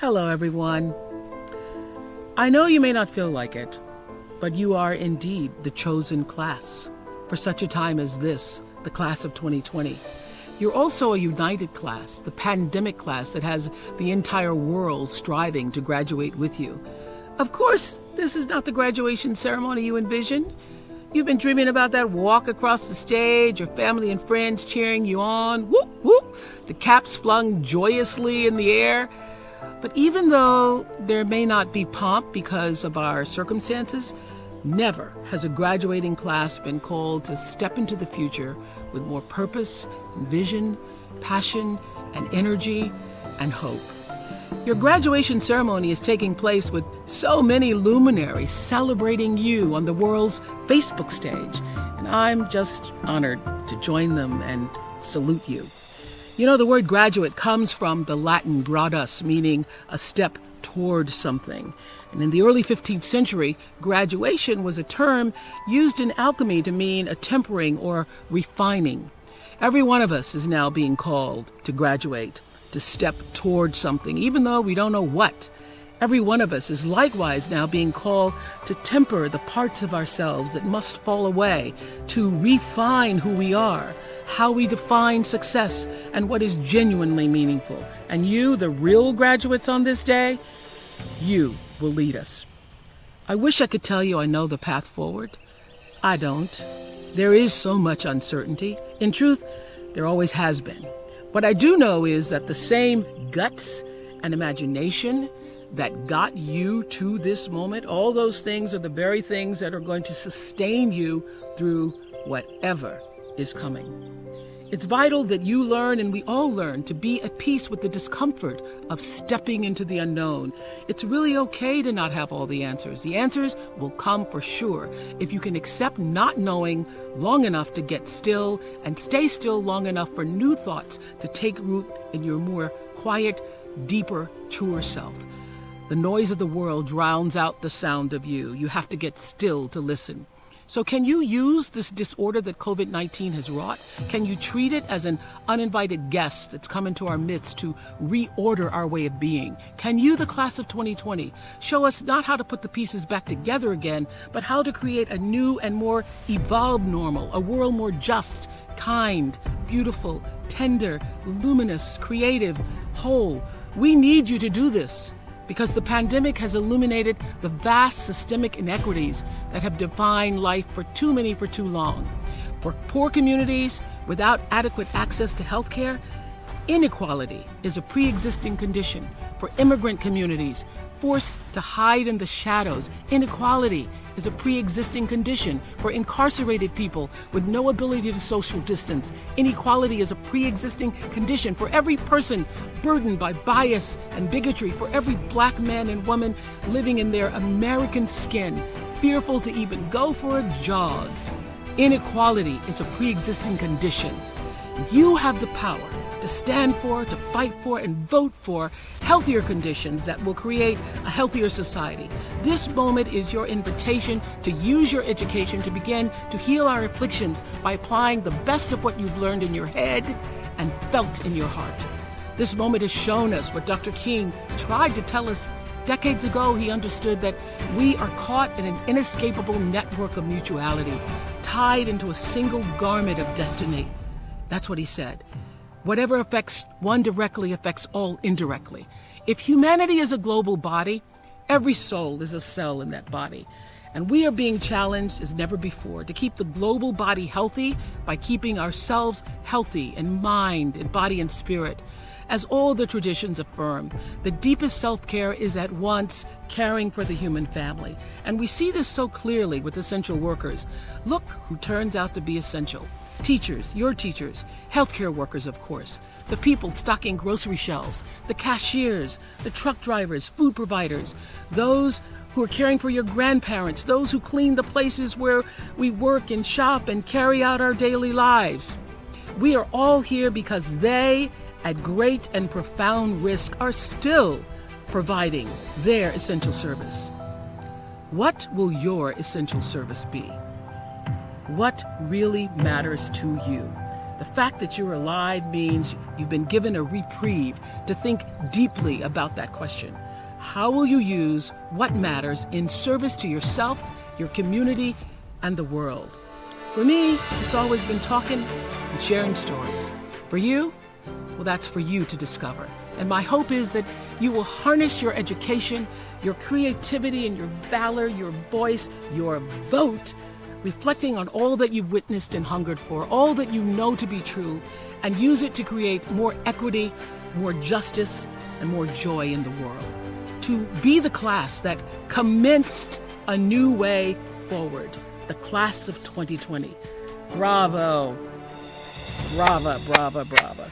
Hello, everyone. I know you may not feel like it, but you are indeed the chosen class for such a time as this, the class of 2020. You're also a united class, the pandemic class that has the entire world striving to graduate with you. Of course, this is not the graduation ceremony you envisioned. You've been dreaming about that walk across the stage, your family and friends cheering you on, whoop, whoop, the caps flung joyously in the air. But even though there may not be pomp because of our circumstances, never has a graduating class been called to step into the future with more purpose, and vision, passion, and energy, and hope. Your graduation ceremony is taking place with so many luminaries celebrating you on the world's Facebook stage, and I'm just honored to join them and salute you. You know, the word graduate comes from the Latin gradus, meaning a step toward something. And in the early 15th century, graduation was a term used in alchemy to mean a tempering or refining. Every one of us is now being called to graduate, to step toward something, even though we don't know what. Every one of us is likewise now being called to temper the parts of ourselves that must fall away, to refine who we are, how we define success, and what is genuinely meaningful. And you, the real graduates on this day, you will lead us. I wish I could tell you I know the path forward. I don't. There is so much uncertainty. In truth, there always has been. What I do know is that the same guts and imagination that got you to this moment, all those things are the very things that are going to sustain you through whatever is coming. It's vital that you learn, and we all learn, to be at peace with the discomfort of stepping into the unknown. It's really okay to not have all the answers. The answers will come for sure if you can accept not knowing long enough to get still and stay still long enough for new thoughts to take root in your more quiet, deeper, truer self. The noise of the world drowns out the sound of you. You have to get still to listen. So can you use this disorder that COVID-19 has wrought? Can you treat it as an uninvited guest that's come into our midst to reorder our way of being? Can you, the class of 2020, show us not how to put the pieces back together again, but how to create a new and more evolved normal, a world more just, kind, beautiful, tender, luminous, creative, whole? We need you to do this, because the pandemic has illuminated the vast systemic inequities that have defined life for too many for too long. For poor communities without adequate access to health care, inequality is a pre-existing condition. For immigrant communities forced to hide in the shadows, inequality is a pre-existing condition. For incarcerated people with no ability to social distance, inequality is a pre-existing condition. For every person burdened by bias and bigotry, for every black man and woman living in their American skin, fearful to even go for a jog, inequality is a pre-existing condition. You have the power to stand for, to fight for, and vote for healthier conditions that will create a healthier society. This moment is your invitation to use your education to begin to heal our afflictions by applying the best of what you've learned in your head and felt in your heart. This moment has shown us what Dr. King tried to tell us decades ago. He understood that we are caught in an inescapable network of mutuality, tied into a single garment of destiny. That's what he said. Whatever affects one directly affects all indirectly. If humanity is a global body, every soul is a cell in that body. And we are being challenged as never before to keep the global body healthy by keeping ourselves healthy in mind, in body, and spirit. As all the traditions affirm, the deepest self-care is at once caring for the human family. And we see this so clearly with essential workers. Look who turns out to be essential. Teachers, your teachers, healthcare workers, of course, the people stocking grocery shelves, the cashiers, the truck drivers, food providers, those who are caring for your grandparents, those who clean the places where we work and shop and carry out our daily lives. We are all here because they, at great and profound risk, are still providing their essential service. What will your essential service be? What really matters to you? The fact that you're alive means you've been given a reprieve to think deeply about that question. How will you use what matters in service to yourself, your community, and the world? For me, it's always been talking and sharing stories. For you, well, that's for you to discover. And my hope is that you will harness your education, your creativity, and your valor, your voice, your vote, reflecting on all that you've witnessed and hungered for, all that you know to be true, and use it to create more equity, more justice, and more joy in the world. To be the class that commenced a new way forward, the class of 2020. Bravo. Brava, brava, brava.